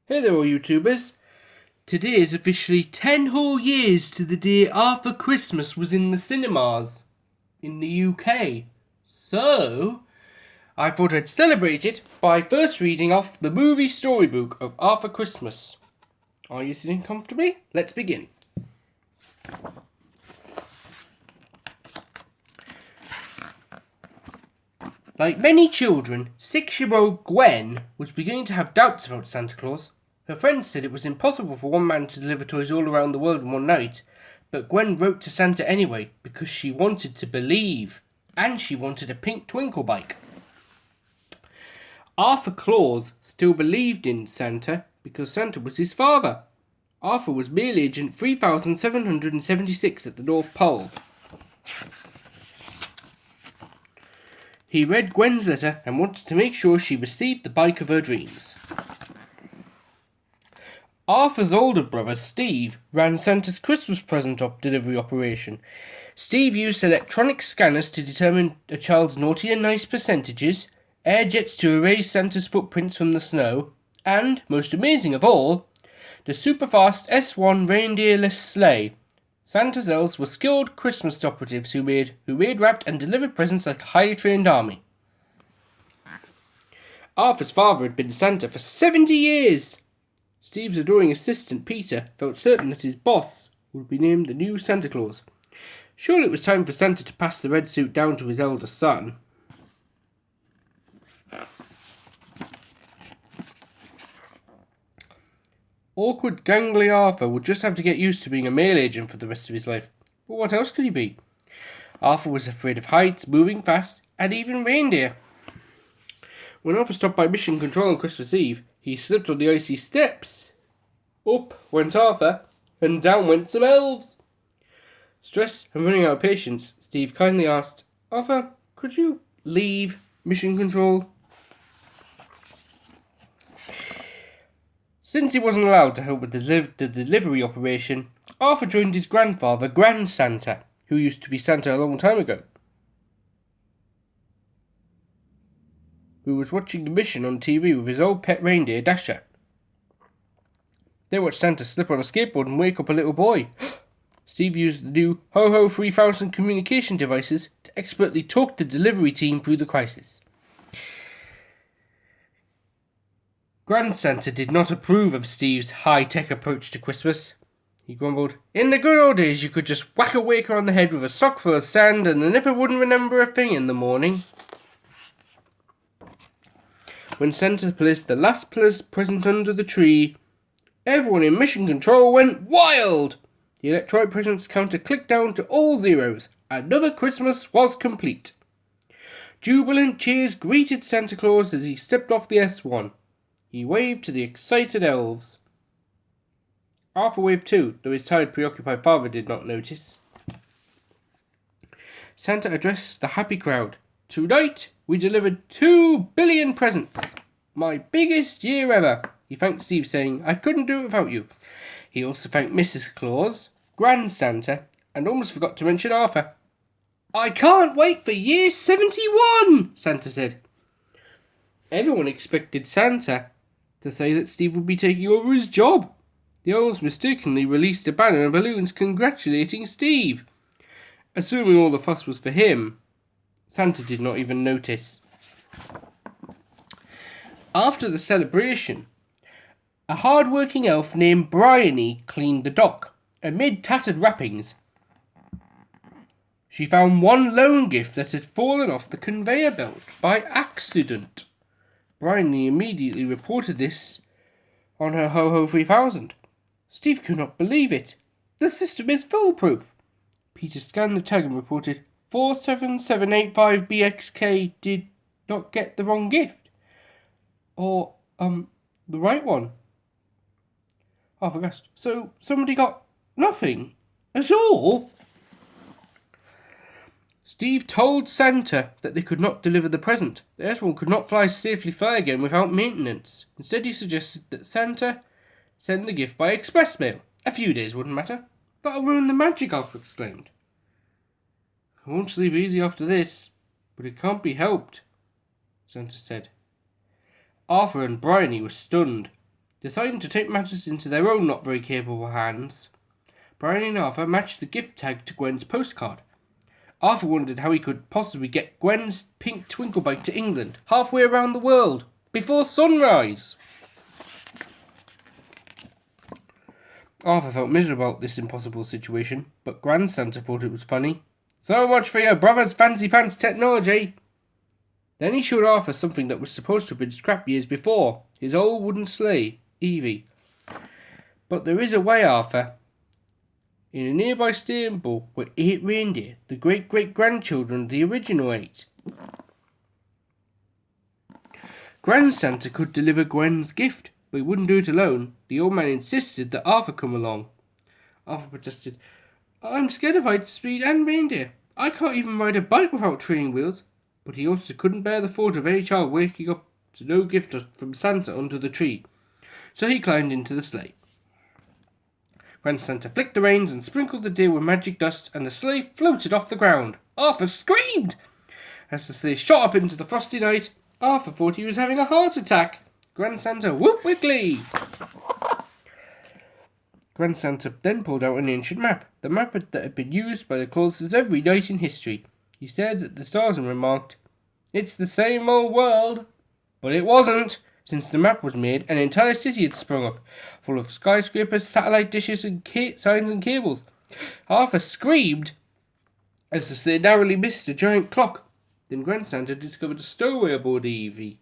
Hey there all YouTubers. Today is officially 10 whole years to the day Arthur Christmas was in the cinemas in the UK. So, I thought I'd celebrate it by first reading off the movie storybook of Arthur Christmas. Are you sitting comfortably? Let's begin. Like many children, 6-year-old Gwen was beginning to have doubts about Santa Claus. Her friends said it was impossible for one man to deliver toys all around the world in one night, but Gwen wrote to Santa anyway because she wanted to believe, and she wanted a pink twinkle bike. Arthur Claus still believed in Santa because Santa was his father. Arthur was Mail Agent 3776 at the North Pole. He read Gwen's letter and wanted to make sure she received the bike of her dreams. Arthur's older brother, Steve, ran Santa's Christmas present delivery operation. Steve used electronic scanners to determine a child's naughty and nice percentages, air jets to erase Santa's footprints from the snow, and, most amazing of all, the super-fast S1 reindeerless sleigh. Santa's elves were skilled Christmas operatives who made, wrapped, and delivered presents like a highly trained army. Arthur's father had been Santa for 70 years. Steve's adoring assistant, Peter, felt certain that his boss would be named the new Santa Claus. Surely it was time for Santa to pass the red suit down to his eldest son. Awkward, gangly Arthur would just have to get used to being a mail agent for the rest of his life. But what else could he be? Arthur was afraid of heights, moving fast, and even reindeer. When Arthur stopped by Mission Control on Christmas Eve, he slipped on the icy steps. Up went Arthur, and down went some elves. Stressed and running out of patience, Steve kindly asked, "Arthur, could you leave Mission Control?" Since he wasn't allowed to help with the delivery operation, Arthur joined his grandfather, Grand Santa, who used to be Santa a long time ago, who was watching the mission on TV with his old pet reindeer, Dasher. They watched Santa slip on a skateboard and wake up a little boy. Steve used the new Ho-Ho 3000 communication devices to expertly talk the delivery team through the crisis. Grand Santa did not approve of Steve's high-tech approach to Christmas. He grumbled, "In the good old days, you could just whack a waker on the head with a sock full of sand and the nipper wouldn't remember a thing in the morning." When Santa placed the last present under the tree, everyone in Mission Control went wild. The electronic presents counter clicked down to all zeros. Another Christmas was complete. Jubilant cheers greeted Santa Claus as he stepped off the S1. He waved to the excited elves. Arthur waved too, though his tired, preoccupied father did not notice. Santa addressed the happy crowd. "Tonight, we delivered 2 billion presents. My biggest year ever." He thanked Steve, saying, "I couldn't do it without you." He also thanked Mrs. Claus, Grand Santa, and almost forgot to mention Arthur. "I can't wait for year 71, Santa said. Everyone expected Santa to say that Steve would be taking over his job. The elves mistakenly released a banner and balloons congratulating Steve. Assuming all the fuss was for him, Santa did not even notice. After the celebration, a hard-working elf named Bryony cleaned the dock. Amid tattered wrappings, she found one lone gift that had fallen off the conveyor belt by accident. Bryony immediately reported this on her Ho-Ho 3000. Steve could not believe it. "The system is foolproof." Peter scanned the tag and reported, 47785BXK did not get the wrong gift. Or, the right one. Arthur gasped. "So, somebody got nothing at all?" Steve told Santa that they could not deliver the present. The S1 could not safely fly again without maintenance. Instead, he suggested that Santa send the gift by express mail. A few days wouldn't matter. "That'll ruin the magic," Arthur exclaimed. "I won't sleep easy after this, but it can't be helped," Santa said. Arthur and Bryony were stunned. Deciding to take matters into their own not very capable hands, Bryony and Arthur matched the gift tag to Gwen's postcard. Arthur wondered how he could possibly get Gwen's pink twinkle bike to England, halfway around the world, before sunrise. Arthur felt miserable about this impossible situation, but Grand Santa thought it was funny. So much for your brother's fancy pants technology. Then he showed Arthur something that was supposed to have been scrapped years before, his old wooden sleigh, Evie. But there is a way, Arthur. In a nearby stable were 8 reindeer, the great-great-grandchildren of the original 8. Grand Santa could deliver Gwen's gift, but he wouldn't do it alone. The old man insisted that Arthur come along. Arthur protested, I'm scared of high-speed and reindeer. I can't even ride a bike without training wheels. But he also couldn't bear the thought of any child waking up to no gift from Santa under the tree. So he climbed into the sleigh. Grand Santa flicked the reins and sprinkled the deer with magic dust, and the sleigh floated off the ground. Arthur screamed! As the sleigh shot up into the frosty night, Arthur thought he was having a heart attack. Grand Santa whooped with glee. Grand Santa then pulled out an ancient map, the map that had been used by the Clauses every night in history. He stared at the stars and remarked, It's the same old world. But it wasn't. Since the map was made, an entire city had sprung up, full of skyscrapers, satellite dishes, and signs and cables. Arthur screamed as the sleigh narrowly missed a giant clock. Then Grand Santa discovered a stowaway aboard the Evie.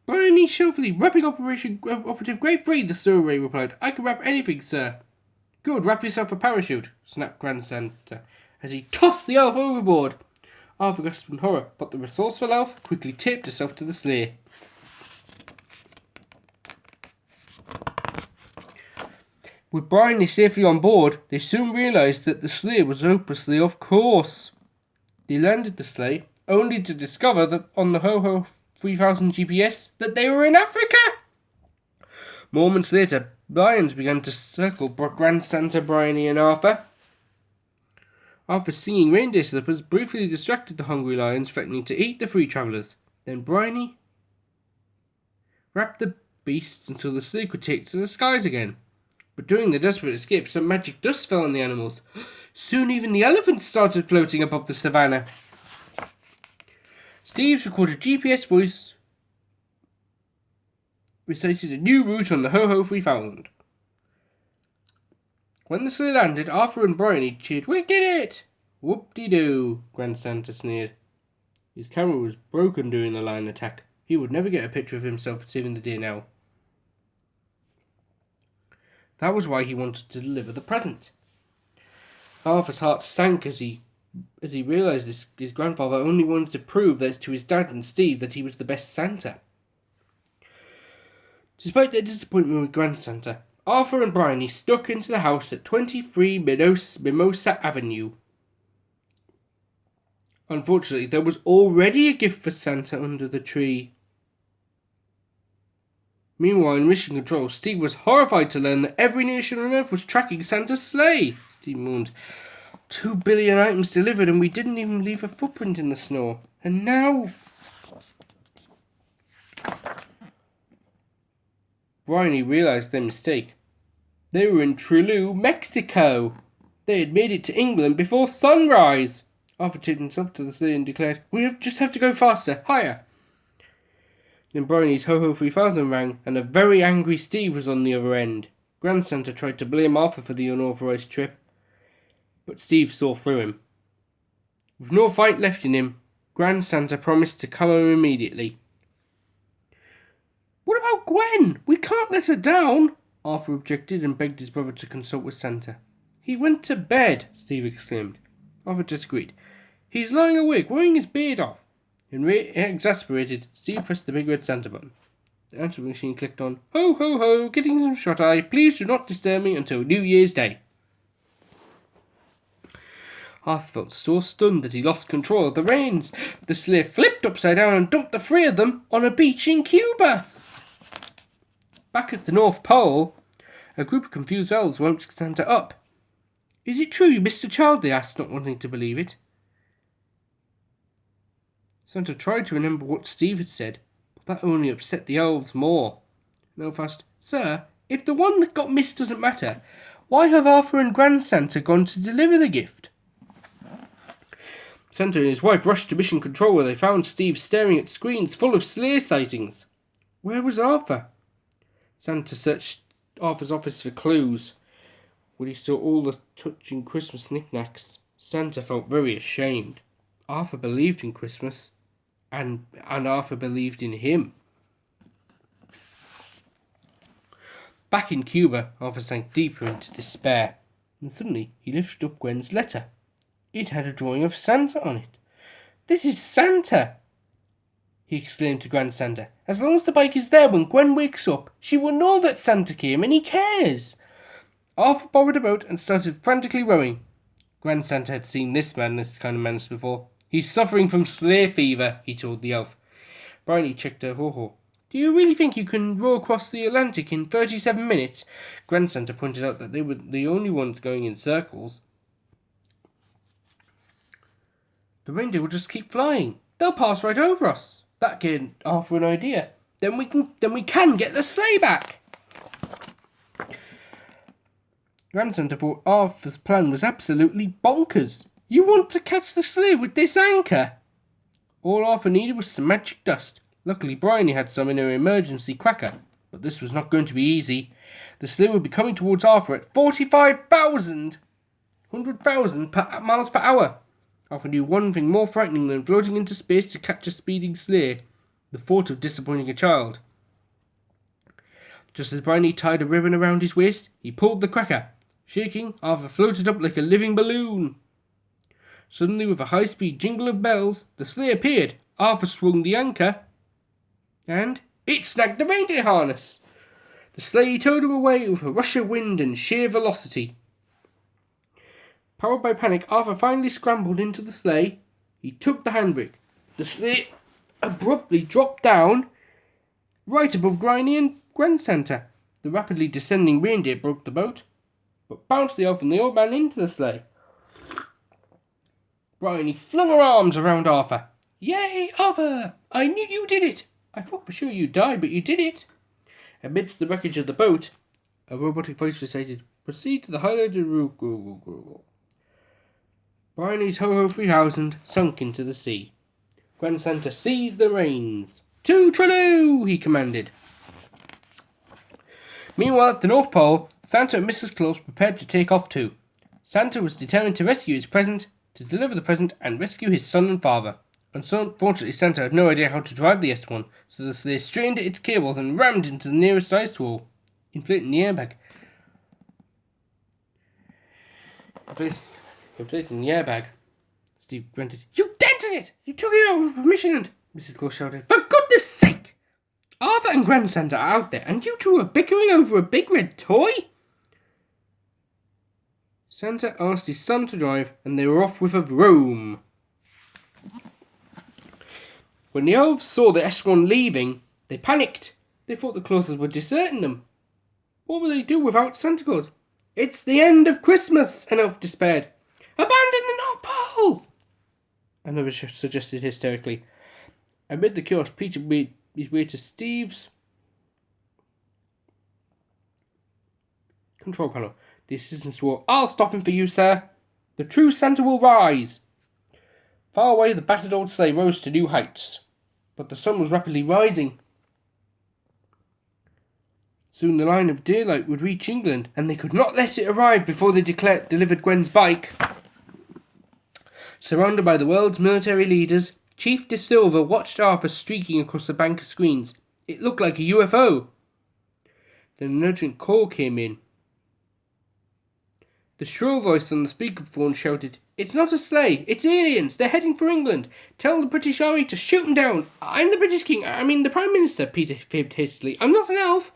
Bryony shelfily, wrapping operative grade 3, the stowaway replied. I can wrap anything, sir. Good, wrap yourself a parachute, snapped Grand Santa, as he tossed the elf overboard. Arthur gasped in horror, but the resourceful elf quickly taped herself to the sleigh. With Bryony safely on board, they soon realised that the sleigh was hopelessly off course. They landed the sleigh, only to discover that on the Ho-Ho 3000 GPS that they were in Africa. Moments later, lions began to circle Grand Santa, Bryony and Arthur. Arthur's singing reindeer slippers briefly distracted the hungry lions, threatening to eat the 3 travellers. Then Bryony wrapped the beasts until the sleigh could take to the skies again. But during the desperate escape, some magic dust fell on the animals. Soon even the elephants started floating above the savannah. Steve's recorded GPS voice recited a new route on the Ho-Ho 3000. When the sleigh landed, Arthur and Bryony cheered, We did it! Whoop-de-doo, Grand Santa sneered. His camera was broken during the lion attack. He would never get a picture of himself saving the day now. That was why he wanted to deliver the present. Arthur's heart sank as he realised his grandfather only wanted to prove that to his dad and Steve that he was the best Santa. Despite their disappointment with Grand Santa, Arthur and Bryony stuck into the house at 23 Mimosa Avenue. Unfortunately, there was already a gift for Santa under the tree. Meanwhile, in Mission Control, Steve was horrified to learn that every nation on Earth was tracking Santa's sleigh. Steve moaned, 2 billion items delivered and we didn't even leave a footprint in the snow. And now... Bryony realised their mistake. They were in Trelew, Mexico. They had made it to England before sunrise. Arthur tipped himself to the sleigh and declared, We just have to go faster, higher. Then Bryony's Ho-Ho 3000 rang, and a very angry Steve was on the other end. Grand Santa tried to blame Arthur for the unauthorised trip, but Steve saw through him. With no fight left in him, Grand Santa promised to come home immediately. What about Gwen? We can't let her down, Arthur objected and begged his brother to consult with Santa. He went to bed, Steve exclaimed. Arthur disagreed. He's lying awake, wearing his beard off. Exasperated, Steve pressed the big red Santa button. The answering machine clicked on, Ho, ho, ho, getting some shut-eye. Please do not disturb me until New Year's Day. Arthur felt so stunned that he lost control of the reins. The sleigh flipped upside down and dumped the 3 of them on a beach in Cuba. Back at the North Pole, a group of confused elves woke Santa up. Is it true you missed a child? They asked, not wanting to believe it. Santa tried to remember what Steve had said, but that only upset the elves more. And Elf asked, "Sir, if the one that got missed doesn't matter, why have Arthur and Grand Santa gone to deliver the gift?" Santa and his wife rushed to Mission Control, where they found Steve staring at screens full of sleigh sightings. Where was Arthur? Santa searched Arthur's office for clues. When he saw all the touching Christmas knickknacks, Santa felt very ashamed. Arthur believed in Christmas, and Arthur believed in him. Back in Cuba, Arthur sank deeper into despair, and suddenly he lifted up Gwen's letter. It had a drawing of Santa on it. "This is Santa!" he exclaimed to Grand Santa. "As long as the bike is there when Gwen wakes up, she will know that Santa came and he cares." Arthur borrowed a boat and started frantically rowing. Grand Santa had seen this kind of madness before. "He's suffering from sleigh fever," he told the elf. Bryony checked her ho-ho. "Do you really think you can row across the Atlantic in 37 minutes? Grand Santa pointed out that they were the only ones going in circles. "The reindeer will just keep flying. They'll pass right over us." That gave Arthur an idea. Then we can get the sleigh back." Grand Santa thought Arthur's plan was absolutely bonkers. "You want to catch the sleigh with this anchor?" All Arthur needed was some magic dust. Luckily, Bryony had some in her emergency cracker, but this was not going to be easy. The sleigh would be coming towards Arthur at 45,000 miles per hour. Arthur knew one thing more frightening than floating into space to catch a speeding sleigh: the thought of disappointing a child. Just as Bryony tied a ribbon around his waist, he pulled the cracker. Shaking, Arthur floated up like a living balloon. Suddenly, with a high-speed jingle of bells, the sleigh appeared. Arthur swung the anchor, and it snagged the reindeer harness. The sleigh towed him away with a rush of wind and sheer velocity. Powered by panic, Arthur finally scrambled into the sleigh. He took the handbrake. The sleigh abruptly dropped down right above Bryony and Grand Santa. The rapidly descending reindeer broke the boat, but bounced the elf and the old man into the sleigh. Bryony flung her arms around Arthur. "Yay, Arthur! I knew you did it! I thought for sure you'd die, but you did it!" Amidst the wreckage of the boat, a robotic voice recited, "Proceed to the highlighted route." Bryony's Ho-Ho 3000 sunk into the sea. Grand Santa seized the reins. "To Trello!" he commanded. Meanwhile, at the North Pole, Santa and Mrs. Claus prepared to take off too. Santa was determined to rescue his present, to deliver the present, and rescue his son and father. Unfortunately, Santa had no idea how to drive the S1, so the sleigh strained at its cables and rammed into the nearest ice wall, inflating the airbag. Inflating the airbag. Steve grunted. "You dented it! You took it out with permission!" And Mrs. Claus shouted, "For goodness sake! Arthur and Grand Santa are out there, and you two are bickering over a big red toy?" Santa asked his son to drive, and they were off with a vroom. When the elves saw the S1 leaving, they panicked. They thought the Clauses were deserting them. What will they do without Santa Claus? "It's the end of Christmas," an elf despaired. "Abandon the North Pole!" another suggested hysterically. Amid the chaos, Peter made his way to Steve's control panel. The assistant swore, "I'll stop him for you, sir. The true Santa will rise." Far away, the battered old sleigh rose to new heights, but the sun was rapidly rising. Soon the line of daylight would reach England, and they could not let it arrive before they delivered Gwen's bike. Surrounded by the world's military leaders, Chief De Silva watched Arthur streaking across the bank of screens. It looked like a UFO. Then an urgent call came in. The shrill voice on the speakerphone shouted, "It's not a sleigh, it's aliens, they're heading for England. Tell the British Army to shoot them down. I'm the British King, the Prime Minister," Peter fibbed hastily. "I'm not an elf."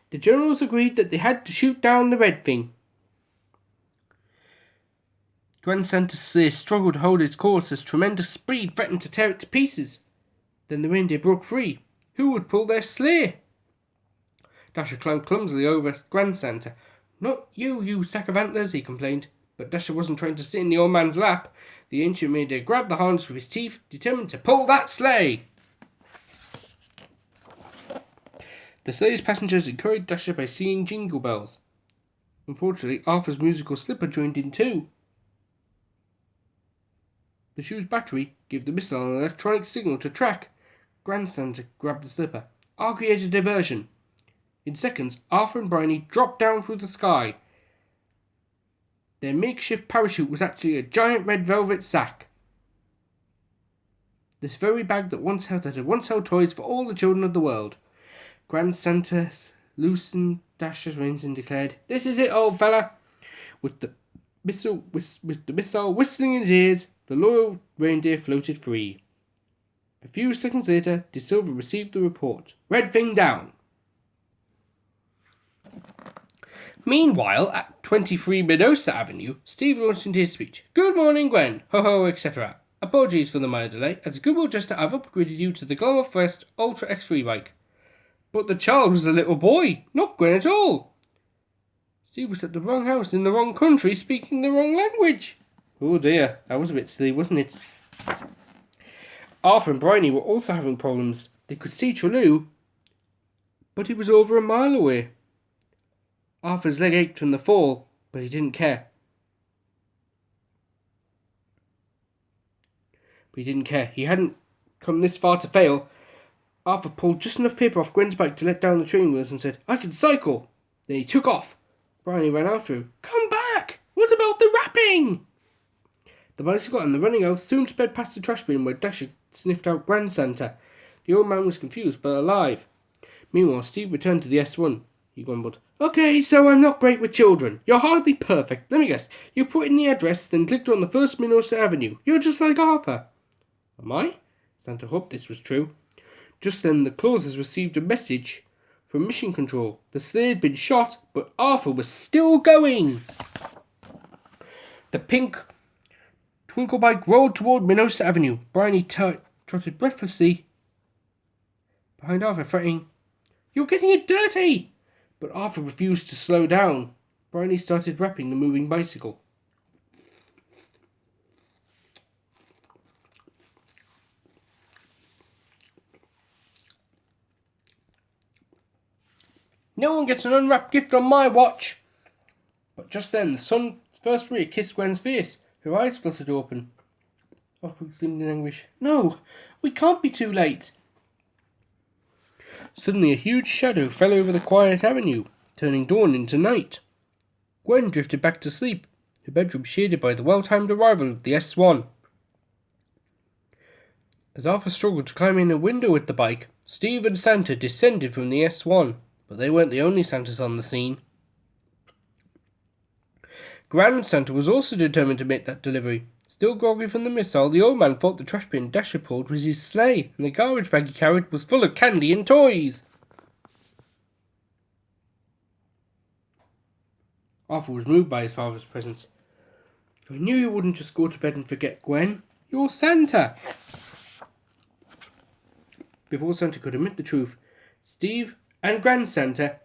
The generals agreed that they had to shoot down the red thing. Grand Santa's sleigh struggled to hold its course as tremendous speed threatened to tear it to pieces. Then the reindeer broke free. Who would pull their sleigh? Dasher climbed clumsily over Grand Santa. "Not you, you sack of antlers," he complained. But Dasher wasn't trying to sit in the old man's lap. The ancient reindeer grabbed the harness with his teeth, determined to pull that sleigh. The sleigh's passengers encouraged Dasher by singing jingle bells. Unfortunately, Arthur's musical slipper joined in too. The shoe's battery gave the missile an electronic signal to track. Grand Santa grabbed the slipper. I'll create a diversion. In seconds, Arthur and Bryony dropped down through the sky. Their makeshift parachute was actually a giant red velvet sack. This very bag that had once held toys for all the children of the world. Grand Santa loosened Dasher's reins and declared, "This is it, old fella." With the missile whistling in his ears, the loyal reindeer floated free. A few seconds later, De Silva received the report. Red thing down. Meanwhile, at 23 Medosa Avenue, Steve launched into his speech. "Good morning, Gwen. Ho ho, etc. Apologies for the minor delay. As a goodwill gesture, I've upgraded you to the Glamour First Ultra X3 bike." But the child was a little boy, not Gwen at all. Steve was at the wrong house in the wrong country, speaking the wrong language. Oh dear, that was a bit silly, wasn't it? Arthur and Bryony were also having problems. They could see Trelaw, but he was over a mile away. Arthur's leg ached from the fall, but he didn't care. He hadn't come this far to fail. Arthur pulled just enough paper off Gwen's bike to let down the training wheels and said, "I can cycle." Then he took off. Bryony ran after him. "Come back! What about the wrapping?" The bicycle and the running elves soon sped past the trash bin where Dasher sniffed out Grand Santa. The old man was confused but alive. Meanwhile, Steve returned to the S1. He grumbled, "Okay, so I'm not great with children. You're hardly perfect. Let me guess. You put in the address, then clicked on the first Minosa Avenue. You're just like Arthur." "Am I?" Santa hoped this was true. Just then, the Clauses received a message from Mission Control. The sleigh had been shot, but Arthur was still going. The pink twinkle bike rolled toward Minosa Avenue. Bryony trotted breathlessly behind Arthur, threatening, "You're getting it dirty!" But Arthur refused to slow down. Bryony started wrapping the moving bicycle. "No one gets an unwrapped gift on my watch." But just then, the sun's first ray kissed Gwen's face. Her eyes fluttered open. Arthur exclaimed in anguish, "No, we can't be too late." Suddenly, a huge shadow fell over the quiet avenue, turning dawn into night. Gwen drifted back to sleep, her bedroom shaded by the well-timed arrival of the S1. As Arthur struggled to climb in a window with the bike, Steve and Santa descended from the S1. But they weren't the only Santas on the scene. Grand Santa was also determined to make that delivery. Still groggy from the missile, the old man thought the trash bin Dasher pulled was his sleigh, and the garbage bag he carried was full of candy and toys. Arthur was moved by his father's presence. "I knew you wouldn't just go to bed and forget, Gwen. You're Santa." Before Santa could admit the truth, Steve and Grand Santa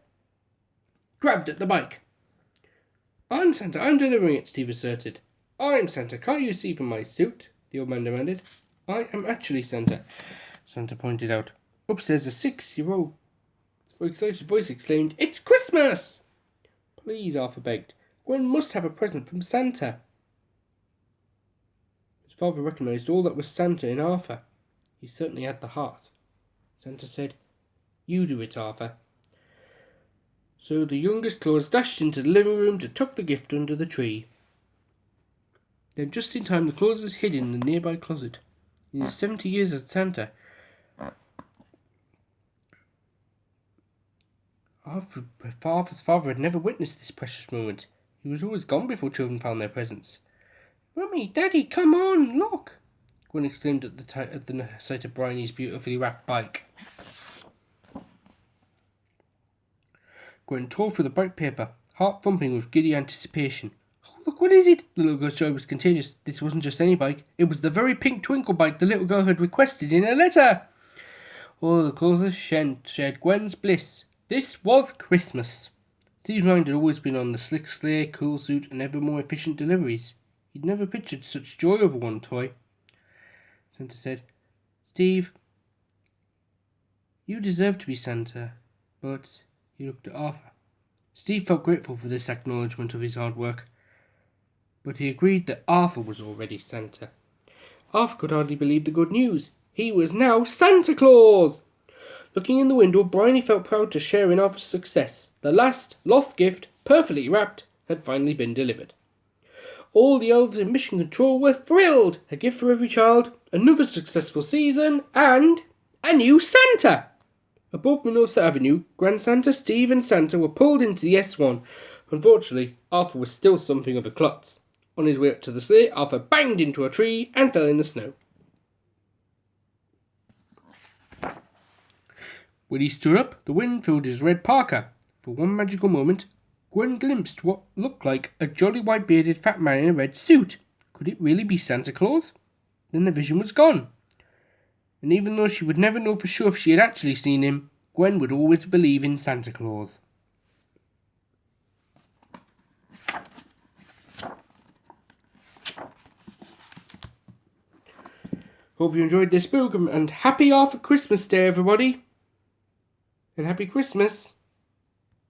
grabbed at the bike. "I'm Santa, I'm delivering it," Steve asserted. "I'm Santa, can't you see from my suit?" the old man demanded. "I am actually Santa," Santa pointed out. Upstairs, a 6-year-old excited voice exclaimed, "It's Christmas!" "Please," Arthur begged. "Gwen must have a present from Santa." His father recognized all that was Santa in Arthur. He certainly had the heart. Santa said, "You do it, Arthur." So the youngest Claus dashed into the living room to tuck the gift under the tree. Then just in time, the Clauses hid in the nearby closet. In his 70 years as Santa, Arthur's father had never witnessed this precious moment. He was always gone before children found their presents. "Mummy, Daddy, come on, look!" Gwen exclaimed at the sight of Bryony's beautifully wrapped bike. Gwen tore through the bright paper, heart thumping with giddy anticipation. "Oh, look, what is it?" The little girl's joy was contagious. This wasn't just any bike. It was the very pink twinkle bike the little girl had requested in her letter. All the Clauses shared Gwen's bliss. This was Christmas. Steve's mind had always been on the slick sleigh, cool suit, and ever more efficient deliveries. He'd never pictured such joy over one toy. Santa said, "Steve, you deserve to be Santa. But he looked at Arthur. Steve felt grateful for this acknowledgement of his hard work, but he agreed that Arthur was already Santa. Arthur could hardly believe the good news. He was now Santa Claus! Looking in the window, Bryony felt proud to share in Arthur's success. The last lost gift, perfectly wrapped, had finally been delivered. All the elves in Mission Control were thrilled. A gift for every child, another successful season, and a new Santa! Above Minorsa Avenue, Grand Santa, Steve and Santa were pulled into the S1. Unfortunately, Arthur was still something of a klutz. On his way up to the sleigh, Arthur banged into a tree and fell in the snow. When he stood up, the wind filled his red parka. For one magical moment, Gwen glimpsed what looked like a jolly white-bearded fat man in a red suit. Could it really be Santa Claus? Then the vision was gone. And even though she would never know for sure if she had actually seen him, Gwen would always believe in Santa Claus. Hope you enjoyed this book, and happy Arthur Christmas Day, everybody! And happy Christmas!